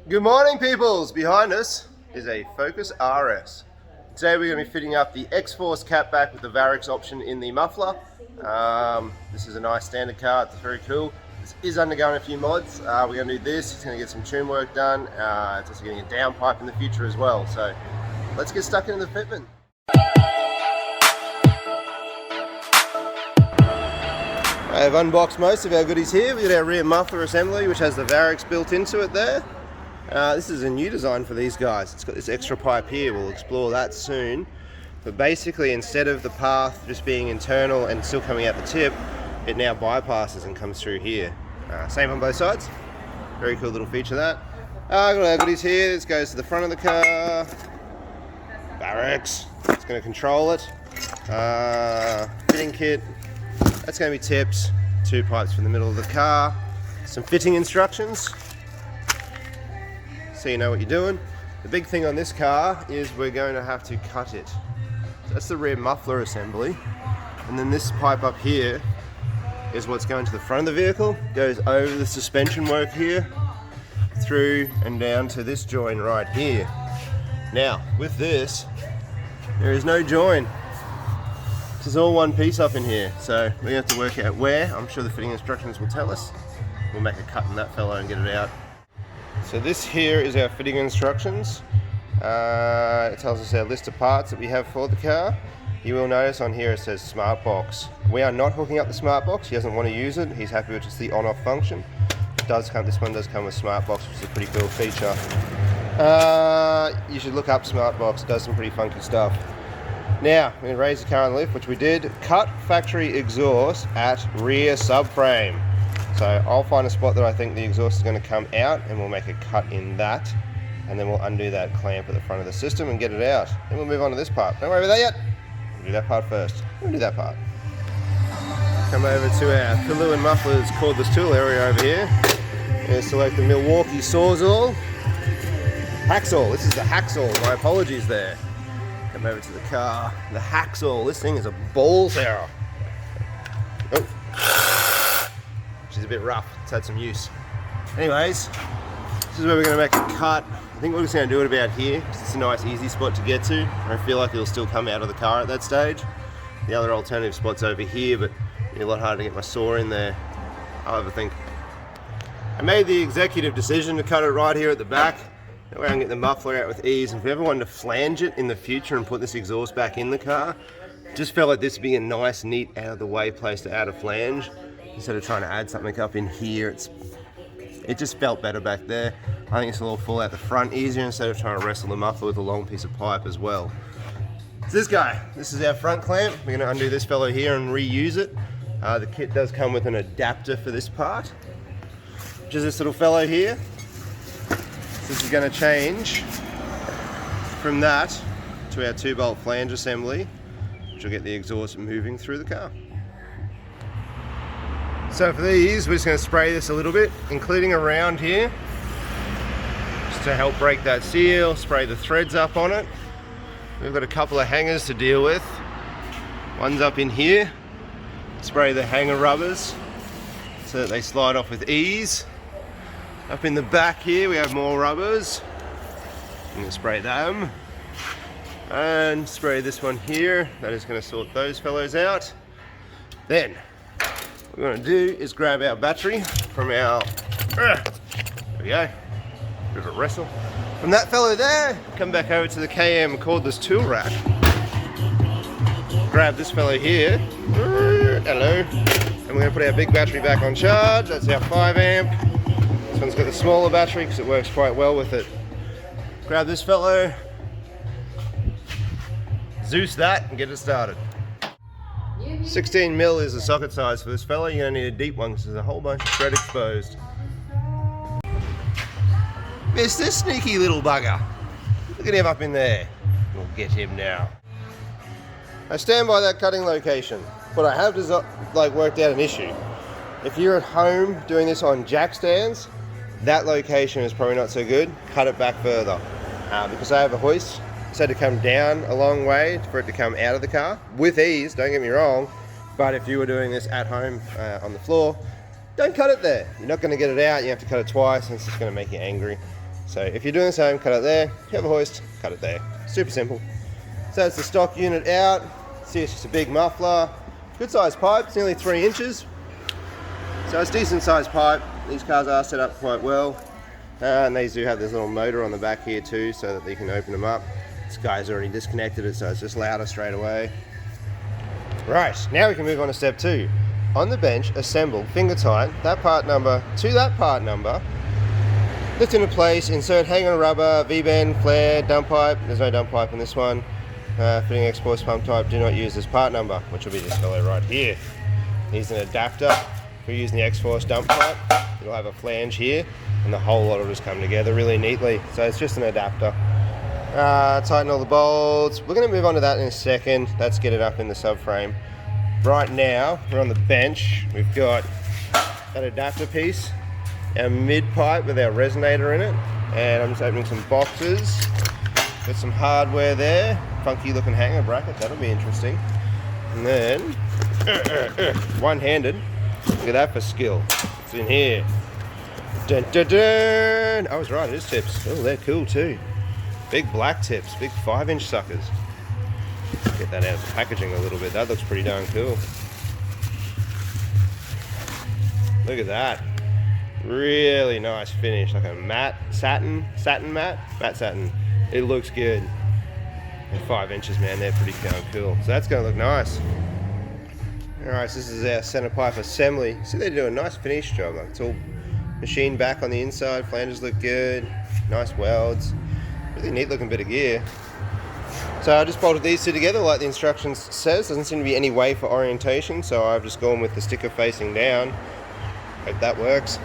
Good morning, peoples! Behind us is a Focus RS. Today we're going to be fitting up the Xforce catback with the Varex option in the muffler. This is a nice standard car, it's very cool. This is undergoing a few mods. We're going to do this, it's going to get some trim work done. It's also getting a downpipe in the future as well. So let's get stuck into the fitment. I have unboxed most of our goodies here. We've got our rear muffler assembly, which has the Varex built into it there. This is a new design for these guys. It's got this extra pipe here. We'll explore that soon. But basically, instead of the path just being internal and still coming out the tip, it now bypasses and comes through here. Same on both sides. Very cool little feature that. I've got our goodies here. This goes to the front of the car. Varex. It's going to control it. Fitting kit. That's going to be tips. 2 pipes from the middle of the car. Some fitting instructions, so you know what you're doing. The big thing on this car is we're going to have to cut it. So that's the rear muffler assembly. And then this pipe up here is what's going to the front of the vehicle. Goes over the suspension work here, through and down to this join right here. Now, with this, there is no join. This is all one piece up in here. So we have to work out where. I'm sure the fitting instructions will tell us. We'll make a cut in that fellow and get it out. So this here is our fitting instructions. It tells us our list of parts that we have for the car. You will notice on here it says smart box. We are not hooking up the smart box. He doesn't want to use it. He's happy with just the on-off function. This one does come with smart box, which is a pretty cool feature. You should look up smart box. It does some pretty funky stuff. Now we're going to raise the car on the lift, which we did. Cut factory exhaust at rear subframe. So I'll find a spot that I think the exhaust is going to come out, and we'll make a cut in that, and then we'll undo that clamp at the front of the system and get it out. Then we'll move on to this part. Don't worry about that yet. We'll do that part first. We'll do that part. Come over to our Pillow and Mufflers cordless tool area over here, and select the Milwaukee Sawzall. Hacksaw. This is the hacksaw. My apologies there. Come over to the car. The hacksaw. This thing is a balls error. Oh. She's a bit rough, it's had some use. Anyways, this is where we're going to make a cut. I think we're just going to do it about here, because it's a nice easy spot to get to. I feel like it'll still come out of the car at that stage. The other alternative spot's over here, but it'll be a lot harder to get my saw in there. I'll have a think. I made the executive decision to cut it right here at the back. That way I can get the muffler out with ease. And if we ever wanted to flange it in the future and put this exhaust back in the car, just felt like this would be a nice, neat, out of the way place to add a flange. Instead of trying to add something up in here, it just felt better back there. I think it's a little full out the front easier instead of trying to wrestle the muffler with a long piece of pipe as well. So this guy, this is our front clamp. We're going to undo this fellow here and reuse it. The kit does come with an adapter for this part, which is this little fellow here. So this is going to change from that to our 2-bolt flange assembly, which will get the exhaust moving through the car. So for these, we're just going to spray this a little bit, including around here, just to help break that seal, spray the threads up on it. We've got a couple of hangers to deal with. One's up in here. Spray the hanger rubbers so that they slide off with ease. Up in the back here, we have more rubbers. I'm going to spray them. And spray this one here. That is going to sort those fellows out. Then, what we're going to do is grab our battery from our, there we go, bit of a wrestle. From that fellow there, come back over to the KM cordless tool rack. Grab this fellow here, hello, and we're going to put our big battery back on charge. That's our 5 amp. This one's got the smaller battery because it works quite well with it. Grab this fellow, Zeus that, and get it started. 16 mil is the socket size for this fella. You're going to need a deep one because there's a whole bunch of thread exposed. Miss this sneaky little bugger. Look at him up in there. We'll get him now. I stand by that cutting location, but I have worked out an issue. If you're at home doing this on jack stands, that location is probably not so good. Cut it back further. Because I have a hoist, it's had to come down a long way for it to come out of the car with ease, don't get me wrong, but if you were doing this at home on the floor, don't cut it there. You're not going to get it out, you have to cut it twice and it's just going to make you angry. So if you're doing the same, cut it there. If you have a hoist, cut it there. Super simple. So that's the stock unit out. See, it's just a big muffler. Good sized pipe, it's nearly 3 inches. So it's decent sized pipe. These cars are set up quite well. And these do have this little motor on the back here too, so that you can open them up. This guy's already disconnected it, so it's just louder straight away. Right, now we can move on to step 2. On the bench, assemble, finger tight, that part number to that part number. Lift into place, insert hang-on rubber, V-bend, flare, dump pipe. There's no dump pipe in this one. Fitting Xforce pump type, do not use this part number, which will be this fellow right here. Here's an adapter. If we're using the Xforce dump pipe, it'll have a flange here, and the whole lot will just come together really neatly. So it's just an adapter. Tighten all the bolts. We're going to move on to that in a second. Let's get it up in the subframe. Right now, we're on the bench. We've got that adapter piece, our mid pipe with our resonator in it, and I'm just opening some boxes. Got some hardware there, funky looking hanger bracket, that'll be interesting. And then, one-handed, look at that for skill. It's in here. Dun, dun, dun. I was right, it is tips. Oh, they're cool too. Big black tips, big 5-inch suckers. Get that out of the packaging a little bit, that looks pretty darn cool. Look at that. Really nice finish, like a matte satin matte. It looks good. And 5 inches, man, they're pretty darn cool. So that's gonna look nice. Alright, so this is our center pipe assembly. See, they do a nice finish job. Like, it's all machined back on the inside, flanges look good, nice welds. Really neat looking bit of gear. So I just bolted these two together like the instructions says. Doesn't seem to be any way for orientation, so I've just gone with the sticker facing down. Hope that works.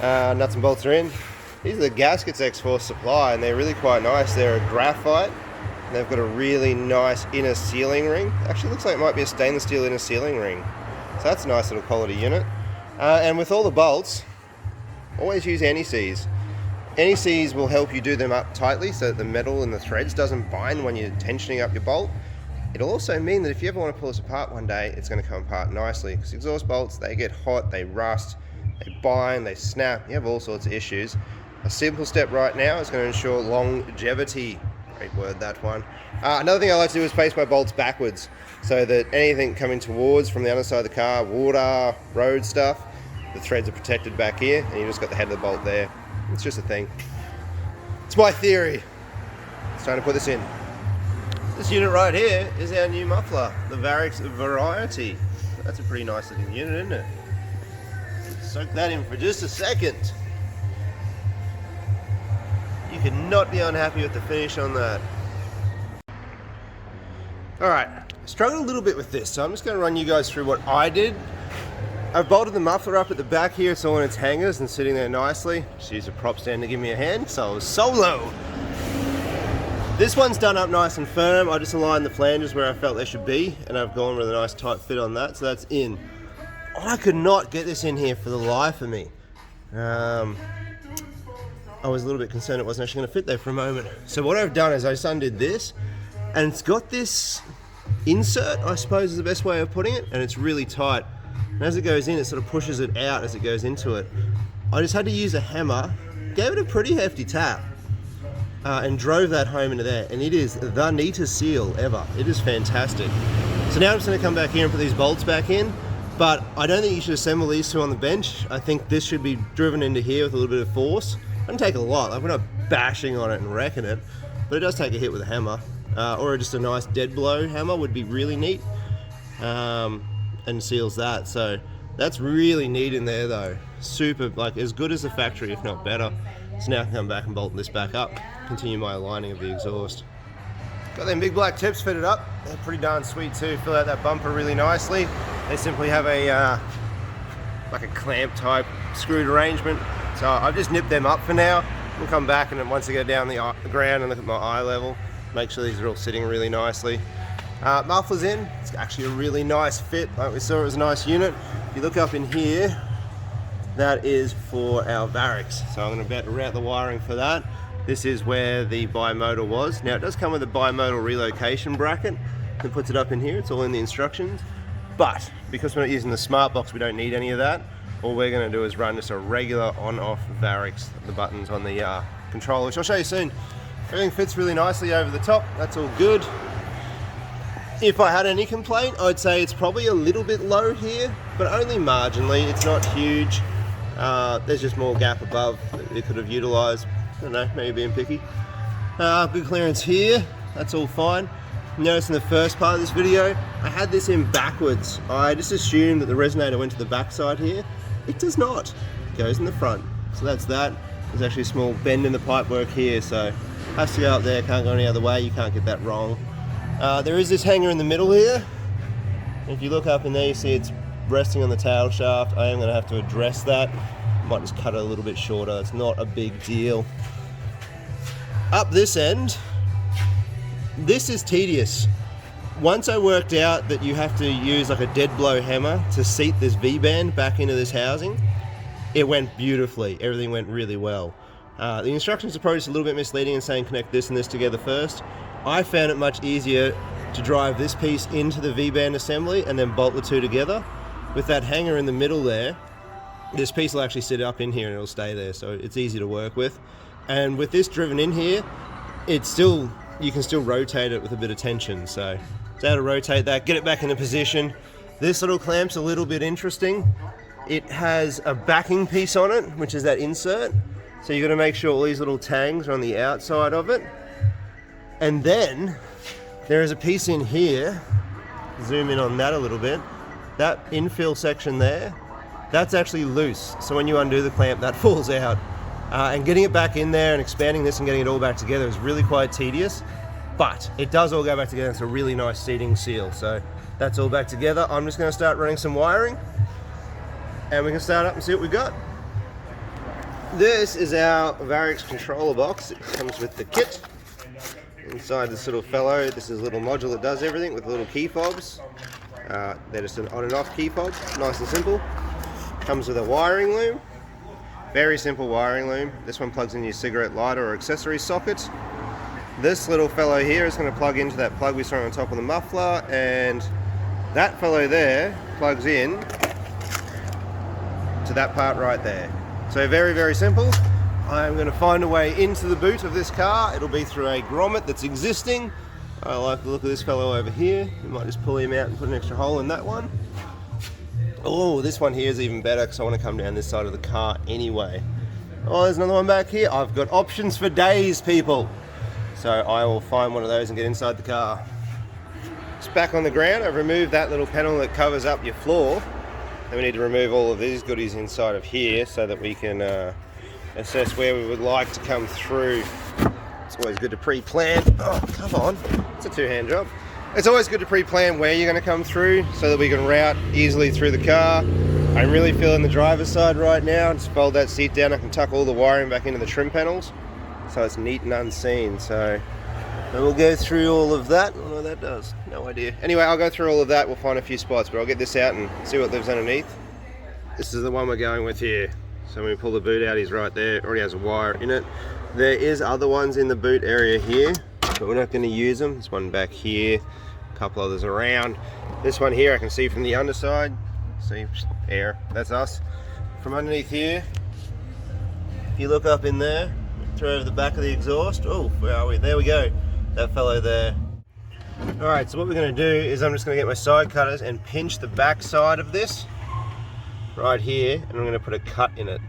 Nuts and bolts are in. These are the gaskets Xforce supply, and they're really quite nice. They're a graphite, and they've got a really nice inner sealing ring. Actually looks like it might be a stainless steel inner sealing ring. So that's a nice little quality unit. And with all the bolts, always use anti-seize. Anti-seize will help you do them up tightly so that the metal and the threads doesn't bind when you're tensioning up your bolt. It'll also mean that if you ever want to pull this apart one day, it's going to come apart nicely, because exhaust bolts, they get hot, they rust, they bind, they snap, you have all sorts of issues. A simple step right now is going to ensure longevity. Great word, that one. Another thing I like to do is place my bolts backwards, so that anything coming towards from the other side of the car, water, road stuff, the threads are protected back here, and you just got the head of the bolt there. It's just a thing. It's my theory. It's time to put this in. This unit right here is our new muffler, the Varex Variety. That's a pretty nice looking unit, isn't it? Soak that in for just a second. You cannot be unhappy with the finish on that. Alright, struggled a little bit with this, so I'm just going to run you guys through what I did. I've bolted the muffler up at the back here, it's all in its hangers and sitting there nicely. Just used a prop stand to give me a hand, so I was solo. This one's done up nice and firm. I just aligned the flanges where I felt they should be, and I've gone with a nice tight fit on that, so that's in. I could not get this in here for the life of me. I was a little bit concerned it wasn't actually going to fit there for a moment. So what I've done is I just undid this, and it's got this insert, I suppose is the best way of putting it, and it's really tight. And as it goes in, it sort of pushes it out as it goes into it. I just had to use a hammer, gave it a pretty hefty tap, and drove that home into there, and it is the neatest seal ever. It is fantastic. So now I'm just going to come back here and put these bolts back in, but I don't think you should assemble these two on the bench. I think this should be driven into here with a little bit of force. It doesn't take a lot, like we're not bashing on it and wrecking it, but it does take a hit with a hammer, or just a nice dead blow hammer would be really neat, and seals that. So that's really neat in there though. Super, like as good as the factory, if not better. So now I can come back and bolt this back up, continue my aligning of the exhaust. Got them big black tips fitted up. They're pretty darn sweet too. Fill out that bumper really nicely. They simply have a like a clamp type screwed arrangement. So I've just nipped them up for now. We'll come back, and then once I go down the ground and look at my eye level, make sure these are all sitting really nicely. Muffler's in. It's actually a really nice fit. Like we saw, it was a nice unit. If you look up in here, that is for our Varex. So I'm going to route the wiring for that. This is where the bimodal was. Now it does come with a bimodal relocation bracket that puts it up in here. It's all in the instructions. But because we're not using the smart box, we don't need any of that. All we're going to do is run just a regular on-off Varex, the buttons on the controller, which I'll show you soon. Everything fits really nicely over the top. That's all good. If I had any complaint, I'd say it's probably a little bit low here, but only marginally. It's not huge. There's just more gap above that it could have utilised. I don't know, maybe being picky. Good clearance here. That's all fine. Notice in the first part of this video, I had this in backwards. I just assumed that the resonator went to the back side here. It does not. It goes in the front. So that's that. There's actually a small bend in the pipework here, so has to go up there, can't go any other way. You can't get that wrong. There is this hanger in the middle here. If you look up in there, you see it's resting on the tail shaft. I am going to have to address that. Might just cut it a little bit shorter. It's not a big deal. Up this end, this is tedious. Once I worked out that you have to use like a dead blow hammer to seat this V-band back into this housing, it went beautifully. Everything went really well. The instructions are probably just a little bit misleading in saying connect this and this together first. I found it much easier to drive this piece into the V-band assembly and then bolt the two together. With that hanger in the middle there, this piece will actually sit up in here and it'll stay there, so it's easy to work with. And with this driven in here, you can still rotate it with a bit of tension, so it's how to rotate that, get it back into position. This little clamp's a little bit interesting. It has a backing piece on it, which is that insert. So you've got to make sure all these little tangs are on the outside of it. And then there is a piece in here, zoom in on that a little bit, that infill section there, that's actually loose. So when you undo the clamp, that falls out. And getting it back in there and expanding this and getting it all back together is really quite tedious, but it does all go back together. It's a really nice seating seal. So that's all back together. I'm just going to start running some wiring and we can start up and see what we got. This is our Varex controller box. It comes with the kit. Inside this little fellow, this is a little module that does everything with little key fobs. They're just an on and off key fob, nice and simple. Comes with a wiring loom. Very simple wiring loom. This one plugs in your cigarette lighter or accessory socket. This little fellow here is going to plug into that plug we saw on top of the muffler, and that fellow there plugs in to that part right there. So very, very simple. I'm going to find a way into the boot of this car. It'll be through a grommet that's existing. I like the look of this fellow over here. We might just pull him out and put an extra hole in that one. Oh, this one here is even better because I want to come down this side of the car anyway. Oh, there's another one back here. I've got options for days, people. So I will find one of those and get inside the car. It's back on the ground. I've removed that little panel that covers up your floor. Then we need to remove all of these goodies inside of here so that we can assess where we would like to come through. It's always good to pre-plan. Oh, come on. It's a two-hand job. It's always good to pre-plan where you're going to come through so that we can route easily through the car. I'm really feeling the driver's side right now. Just fold that seat down. I can tuck all the wiring back into the trim panels so it's neat and unseen. So we'll go through all of that. I don't know what that does. No idea. Anyway, I'll go through all of that. We'll find a few spots, but I'll get this out and see what lives underneath. This is the one we're going with here. So when we pull the boot out, he's right there. It already has a wire in it. There is other ones in the boot area here, but we're not going to use them. There's one back here, a couple others around. This one here I can see from the underside. See, air, that's us. From underneath here, if you look up in there, throw over the back of the exhaust. Oh, where are we? There we go. That fellow there. Alright, so what we're going to do is I'm just going to get my side cutters and pinch the back side of this right here, and I'm going to put a cut in it.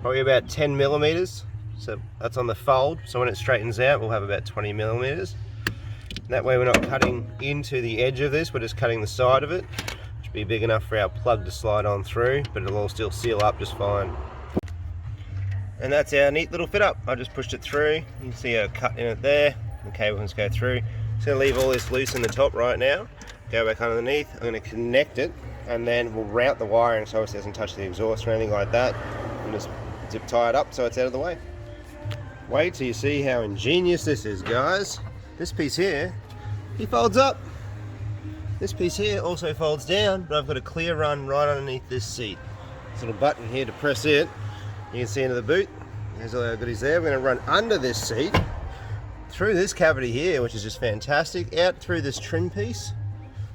Probably about 10 millimeters. So that's on the fold, so when it straightens out we'll have about 20 millimeters. That way we're not cutting into the edge of this, we're just cutting the side of it. Should be big enough for our plug to slide on through, but it'll all still seal up just fine. And that's our neat little fit up. I just pushed it through. You can see a cut in it there. The cable can go through. Just going to leave all this loose in the top right now. Go back underneath. I'm going to connect it, and then we'll route the wiring so it doesn't touch the exhaust or anything like that. And just zip tie it up so it's out of the way. Wait till you see how ingenious this is, guys. This piece here, he folds up. This piece here also folds down, but I've got a clear run right underneath this seat. This little button here to press it. You can see into the boot. There's all our goodies there. We're going to run under this seat, through this cavity here, which is just fantastic, out through this trim piece,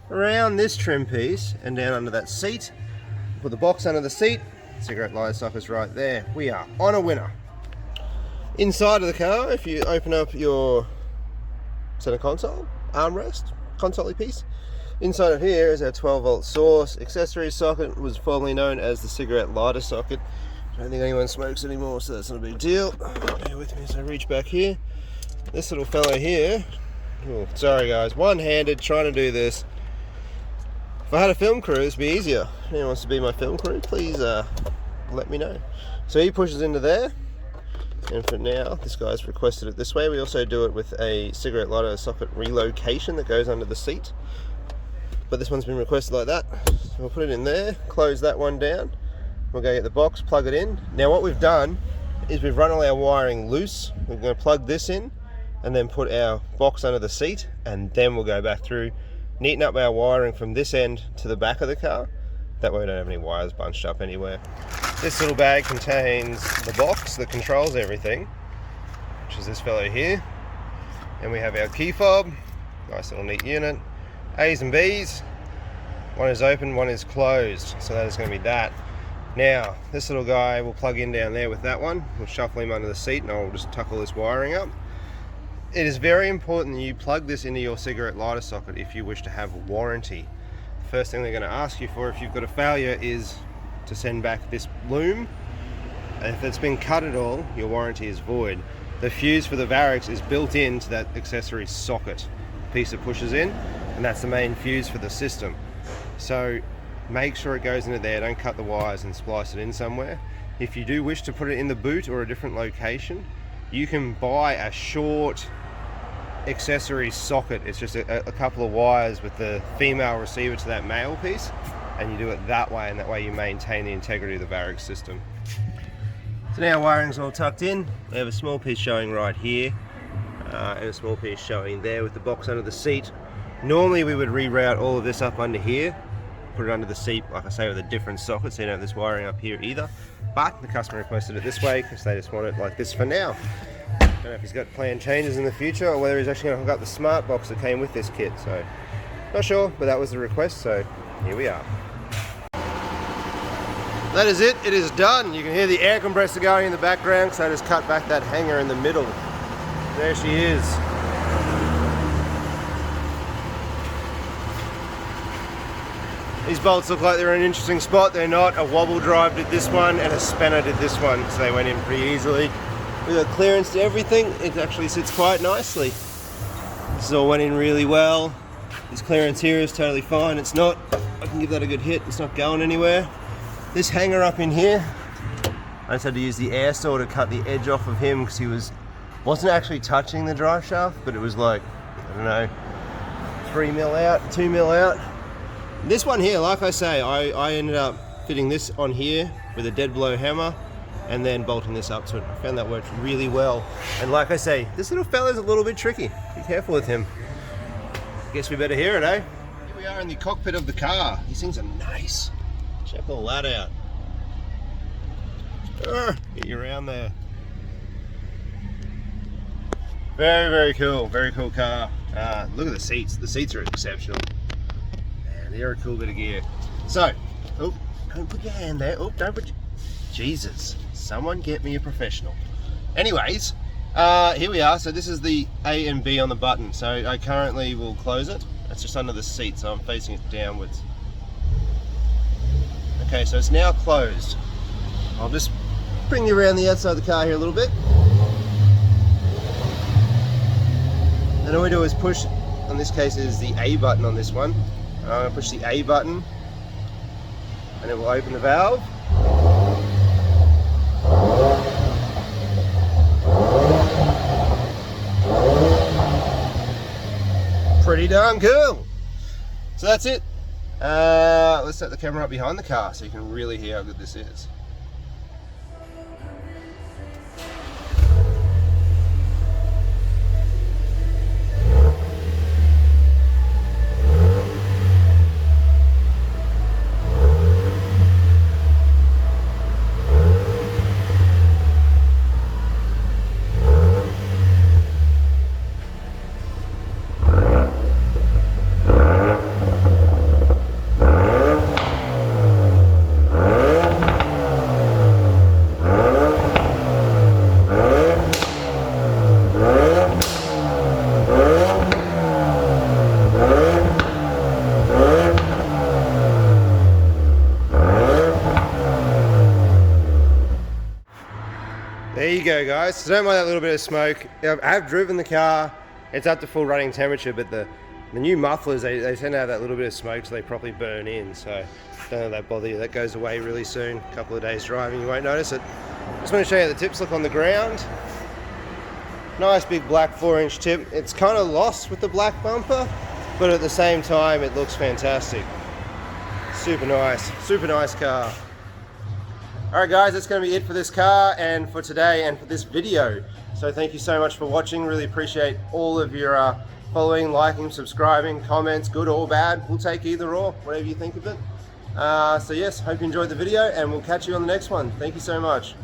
around this trim piece, and down under that seat. Put the box under the seat. Cigarette lighter socket's right there. We are on a winner. Inside of the car, if you open up your center console, armrest, console piece, inside of here is our 12-volt source. Accessory socket was formerly known as the cigarette lighter socket. I don't think anyone smokes anymore, so that's not a big deal. Bear with me as I reach back here. This little fellow here, oh, sorry guys, one-handed trying to do this. If I had a film crew, it'd be easier. If anyone wants to be my film crew, please let me know. So he pushes into there. And for now, this guy's requested it this way. We also do it with a cigarette lighter socket relocation that goes under the seat. But this one's been requested like that. So we'll put it in there, close that one down. We'll go get the box, plug it in. Now what we've done is we've run all our wiring loose. We're going to plug this in and then put our box under the seat, and then we'll go back through, neaten up our wiring from this end to the back of the car. That way we don't have any wires bunched up anywhere. This little bag contains the box that controls everything, which is this fellow here. And we have our key fob, nice little neat unit. A's and B's, one is open, one is closed. So that is going to be that. Now, this little guy will plug in down there with that one. We'll shuffle him under the seat and I'll just tuck all this wiring up. It is very important that you plug this into your cigarette lighter socket if you wish to have a warranty. The first thing they're going to ask you for if you've got a failure is to send back this loom. And if it's been cut at all, your warranty is void. The fuse for the Varex is built into that accessory socket piece that pushes in, and that's the main fuse for the system. So make sure it goes into there, don't cut the wires and splice it in somewhere. If you do wish to put it in the boot or a different location, you can buy a short accessory socket. It's just a couple of wires with the female receiver to that male piece, and you do it that way, and that way you maintain the integrity of the Varex system. So now wiring's all tucked in. We have a small piece showing right here, and a small piece showing there with the box under the seat. Normally we would reroute all of this up under here, put it under the seat, like I say, with a different socket, so you don't have this wiring up here either. But the customer requested it this way because they just want it like this for now. Don't know if he's got planned changes in the future or whether he's actually going to hook up the smart box that came with this kit. So not sure, but that was the request, so here we are. That is it. It is done. You can hear the air compressor going in the background because I just cut back that hanger in the middle. There she is. These bolts look like they're in an interesting spot. They're not. A wobble drive did this one and a spanner did this one, so they went in pretty easily. We've got clearance to everything. It actually sits quite nicely. This all went in really well. This clearance here is totally fine. It's not, I can give that a good hit. It's not going anywhere. This hanger up in here, I just had to use the air saw to cut the edge off of him because he wasn't actually touching the drive shaft, but it was like, I don't know, 3 mil out, 2 mil out. This one here, like I say, I ended up fitting this on here with a dead blow hammer and then bolting this up to it. I found that worked really well. And like I say, this little fella's a little bit tricky. Be careful with him. Guess we better hear it, eh? Here we are in the cockpit of the car. These things are nice. Check all that out. Get you around there. Very, very cool. Very cool car. Look at the seats. The seats are exceptional. Man, they're a cool bit of gear. So, oh, don't put your hand there. Oh, don't put your... Jesus. Someone get me a professional. Anyways, here we are. So this is the A and B on the button. So I currently will close it. It's just under the seat, so I'm facing it downwards. Okay, so it's now closed. I'll just bring you around the outside of the car here a little bit. And all we do is push, in this case is the A button on this one. I'm going to push the A button and it will open the valve. Pretty darn cool. So that's it. Let's set the camera up behind the car so you can really hear how good this is. There you go, guys. So don't mind that little bit of smoke. I have driven the car. It's up to full running temperature, but the new mufflers, they tend to have that little bit of smoke so they properly burn in. So don't let that bother you. That goes away really soon. A couple of days driving, you won't notice it. Just want to show you the tip slip on the ground. Nice big black 4-inch tip. It's kind of lost with the black bumper, but at the same time, it looks fantastic. Super nice car. Alright guys, that's going to be it for this car and for today and for this video. So thank you so much for watching. Really appreciate all of your following, liking, subscribing, comments, good or bad. We'll take either or, whatever you think of it. So yes, hope you enjoyed the video and we'll catch you on the next one. Thank you so much.